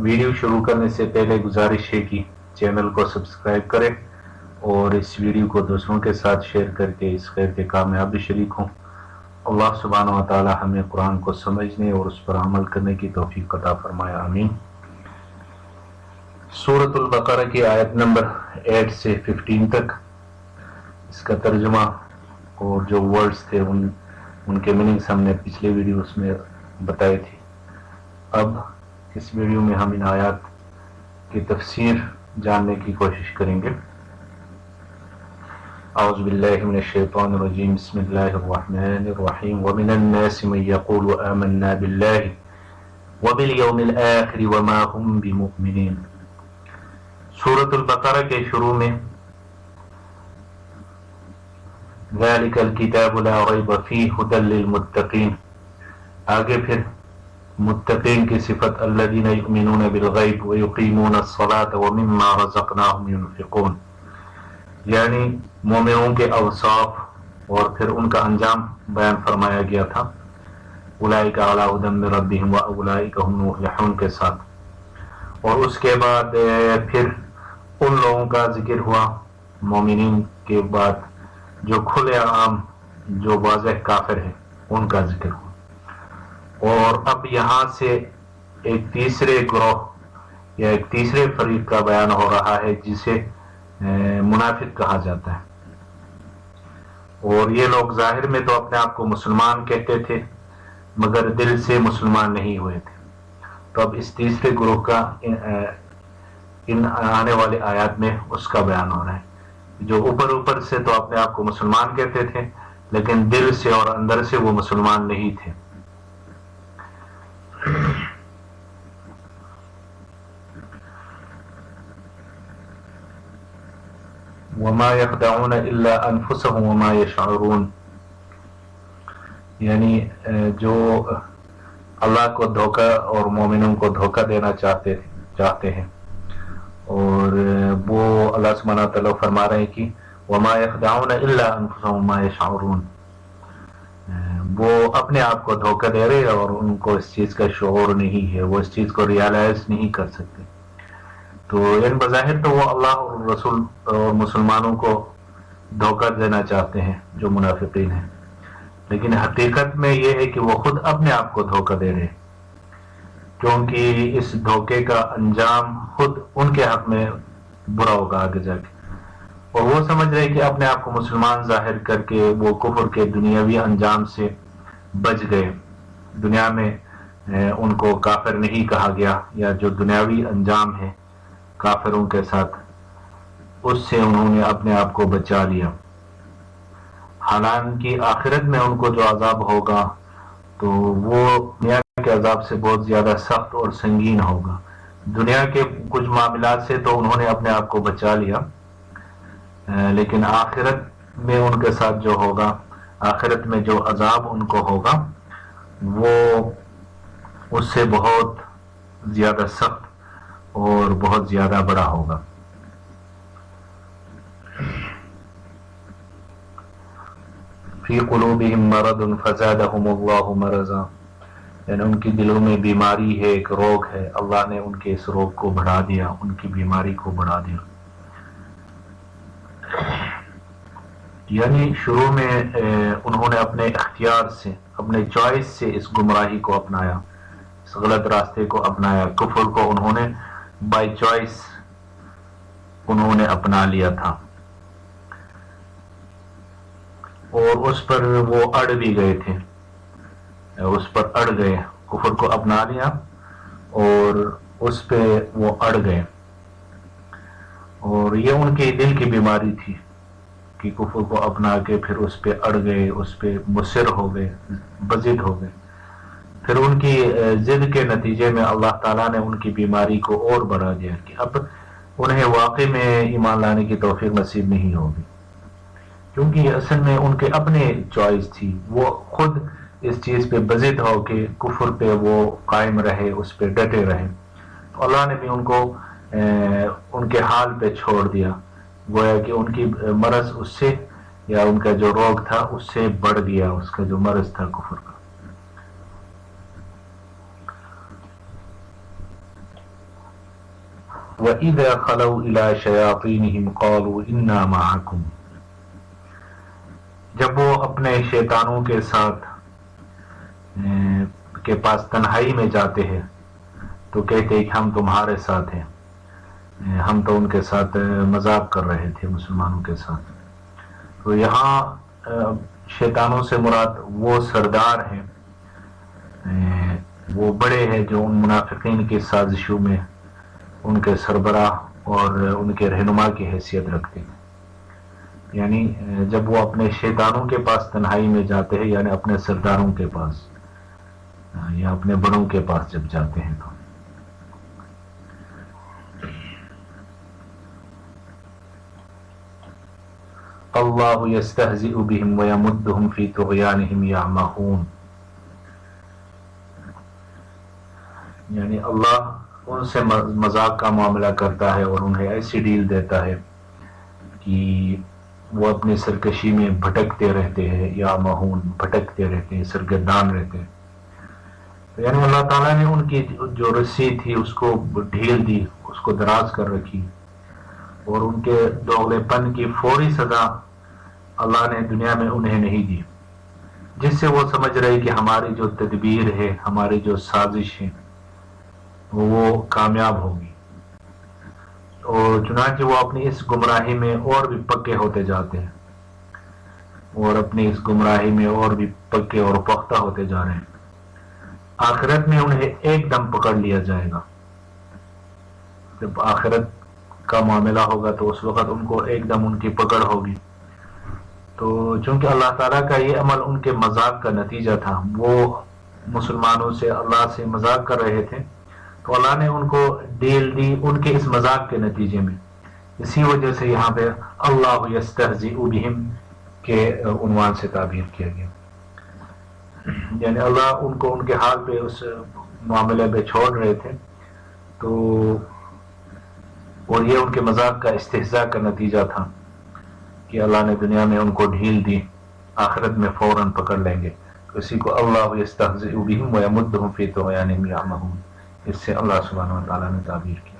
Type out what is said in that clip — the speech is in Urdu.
ویڈیو شروع کرنے سے پہلے گزارش ہے کہ چینل کو سبسکرائب کریں اور اس ویڈیو کو دوسروں کے ساتھ شیئر کر کے اس خیر کے کام میں آپ بھی شریک ہوں۔ اللہ سبحانہ و تعالی ہمیں قرآن کو سمجھنے اور اس پر عمل کرنے کی توفیق عطا فرمائے، آمین۔ سورۃ البقرہ کی آیت نمبر 8 سے 15 تک اس کا ترجمہ اور جو ورڈز تھے ان کے میننگز ہم نے پچھلے ویڈیوز میں بتائے تھے۔ اب اس ویڈیو میں ہم ان آیات کی تفسیر جاننے کی کوشش کریں گے۔ اعوذ باللہ من الشیطان الرجیم، بسم اللہ الرحمن الرحیم۔ ومن الناس من يقول آمنا باللہ وبالیوم الآخر وما هم بمؤمنین۔ سورۃ البقرہ کے شروع میں ذالک الکتاب لا ریب فیہ ھدی للمتقین، آگے پھر متقین کی صفت الذین یؤمنون بالغیب ویقیمون الصلاۃ ومما رزقناہم ینفقون، یعنی مومنوں کے اوصاف اور پھر ان کا انجام بیان فرمایا گیا تھا، اولئک علی ھدی من ربہم واولئک ھم المفلحون کے ساتھ، اور اس کے بعد پھر ان لوگوں کا ذکر ہوا مومنین کے بعد جو کھلے عام جو واضح کافر ہیں ان کا ذکر ہوا، اور اب یہاں سے ایک تیسرے گروہ یا ایک تیسرے فریق کا بیان ہو رہا ہے جسے منافق کہا جاتا ہے، اور یہ لوگ ظاہر میں تو اپنے آپ کو مسلمان کہتے تھے مگر دل سے مسلمان نہیں ہوئے تھے۔ تو اب اس تیسرے گروہ کا ان آنے والے آیات میں اس کا بیان ہو رہا ہے، جو اوپر سے تو اپنے آپ کو مسلمان کہتے تھے لیکن دل سے اور اندر سے وہ مسلمان نہیں تھے۔ وما يخدعون الا انفسهم وما يشعرون، یعنی جو اللہ کو دھوکہ اور مومنوں کو دھوکہ دینا چاہتے ہیں، اور وہ اللہ سبحانہ تعالیٰ فرما رہے ہیں کہ وما يخدعون الا انفسهم وما يشعرون، وہ اپنے آپ کو دھوکہ دے رہے اور ان کو اس چیز کا شعور نہیں ہے، وہ اس چیز کو ریالائز نہیں کر سکتے۔ تو ان بظاہر تو وہ اللہ اور رسول اور مسلمانوں کو دھوکہ دینا چاہتے ہیں جو منافقین ہیں، لیکن حقیقت میں یہ ہے کہ وہ خود اپنے آپ کو دھوکہ دے رہے ہیں، کیونکہ اس دھوکے کا انجام خود ان کے حق میں برا ہوگا آگے جا کے، اور وہ سمجھ رہے کہ اپنے آپ کو مسلمان ظاہر کر کے وہ کفر کے دنیاوی انجام سے بچ گئے، دنیا میں ان کو کافر نہیں کہا گیا، یا جو دنیاوی انجام ہے کافروں کے ساتھ اس سے انہوں نے اپنے آپ کو بچا لیا، حالانکہ آخرت میں ان کو جو عذاب ہوگا تو وہ دنیا کے عذاب سے بہت زیادہ سخت اور سنگین ہوگا۔ دنیا کے کچھ معاملات سے تو انہوں نے اپنے آپ کو بچا لیا، لیکن آخرت میں ان کے ساتھ جو ہوگا، آخرت میں جو عذاب ان کو ہوگا وہ اس سے بہت زیادہ سخت اور بہت زیادہ بڑا ہوگا۔ فی قلوبہم مرض فزادہم اللہ مرضا، یعنی ان کی دلوں میں بیماری ہے، ایک روگ ہے، اللہ نے ان کے اس روگ کو بڑھا دیا، ان کی بیماری کو بڑھا دیا۔ یعنی شروع میں انہوں نے اپنے اختیار سے، اپنے چوائس سے اس گمراہی کو اپنایا، اس غلط راستے کو اپنایا، کفر کو انہوں نے بائی چوائس انہوں نے اپنا لیا تھا، اور اس پر وہ اڑ بھی گئے تھے، اس پر اڑ گئے، کفر کو اپنا لیا اور اس پہ وہ اڑ گئے، اور یہ ان کے دل کی بیماری تھی کہ کفر کو اپنا کے پھر اس پہ اڑ گئے، اس پہ مصر ہو گئے، بضد ہو گئے، پھر ان کی ضد کے نتیجے میں اللہ تعالیٰ نے ان کی بیماری کو اور بڑھا دیا کہ اب انہیں واقعی میں ایمان لانے کی توفیق نصیب نہیں ہوگی، کیونکہ اصل میں ان کے اپنے چوائس تھی، وہ خود اس چیز پہ بضد ہو کے کفر پہ وہ قائم رہے، اس پہ ڈٹے رہے، تو اللہ نے بھی ان کو ان کے حال پہ چھوڑ دیا، گویا کہ ان کی مرض اس سے، یا ان کا جو روگ تھا اس سے بڑھ گیا، اس کا جو مرض تھا کفر کا۔ وَإِذَا خَلَوْا إِلَىٰ شَيَاطِينِهِمْ قَالُوا إِنَّا مَعَكُمْ، جب وہ اپنے شیطانوں کے ساتھ کے پاس تنہائی میں جاتے ہیں تو کہتے ہیں کہ ہم تمہارے ساتھ ہیں، ہم تو ان کے ساتھ مذاق کر رہے تھے مسلمانوں کے ساتھ۔ تو یہاں شیطانوں سے مراد وہ سردار ہیں، وہ بڑے ہیں جو ان منافقین کی سازشوں میں ان کے سربراہ اور ان کے رہنما کی حیثیت رکھتے ہیں۔ یعنی جب وہ اپنے شیطانوں کے پاس تنہائی میں جاتے ہیں، یعنی اپنے سرداروں کے پاس یا اپنے بڑوں کے پاس جب جاتے ہیں تو اللہ یستہزئ بہم ویمدہم فی طغیانہم یعمہون، یعنی اللہ ان سے مذاق کا معاملہ کرتا ہے اور انہیں ایسی ڈیل دیتا ہے کہ وہ اپنی سرکشی میں بھٹکتے رہتے ہیں، یا مہون بھٹکتے رہتے ہیں، سرگردان رہتے ہیں۔ یعنی اللہ تعالیٰ نے ان کی جو رسی تھی اس کو ڈھیل دی، اس کو دراز کر رکھی، اور ان کے دوغلے پن کی فوری سزا اللہ نے دنیا میں انہیں نہیں دی، جس سے وہ سمجھ رہے کہ ہماری جو تدبیر ہے، ہماری جو سازش ہے وہ کامیاب ہوگی، اور چنانچہ وہ اپنی اس گمراہی میں اور بھی پکے ہوتے جاتے ہیں، اور اپنی اس گمراہی میں اور بھی پکے اور پختہ ہوتے جا رہے ہیں۔ آخرت میں انہیں ایک دم پکڑ لیا جائے گا، جب آخرت کا معاملہ ہوگا تو اس وقت ان کو ایک دم ان کی پکڑ ہوگی۔ تو چونکہ اللہ تعالیٰ کا یہ عمل ان کے مذاق کا نتیجہ تھا، وہ مسلمانوں سے اللہ سے مذاق کر رہے تھے، تو اللہ نے ان کو ڈیل دی ان کے اس مذاق کے نتیجے میں، اسی وجہ سے یہاں پہ اللہ یستہزئ بہم کے عنوان سے تعبیر کیا گیا، یعنی اللہ ان کو ان کے حال پہ اس معاملے پہ چھوڑ رہے تھے، تو اور یہ ان کے مذاق کا استہزاء کا نتیجہ تھا کہ اللہ نے دنیا میں ان کو ڈھیل دی، آخرت میں فوراً پکڑ لیں گے۔ تو اسی کو اللہ یستہزئ بہم ویمدہم فی طغیانہم یعمہون، اس سے اللہ سبحانہ و تعالیٰ نے تعبیر کیا۔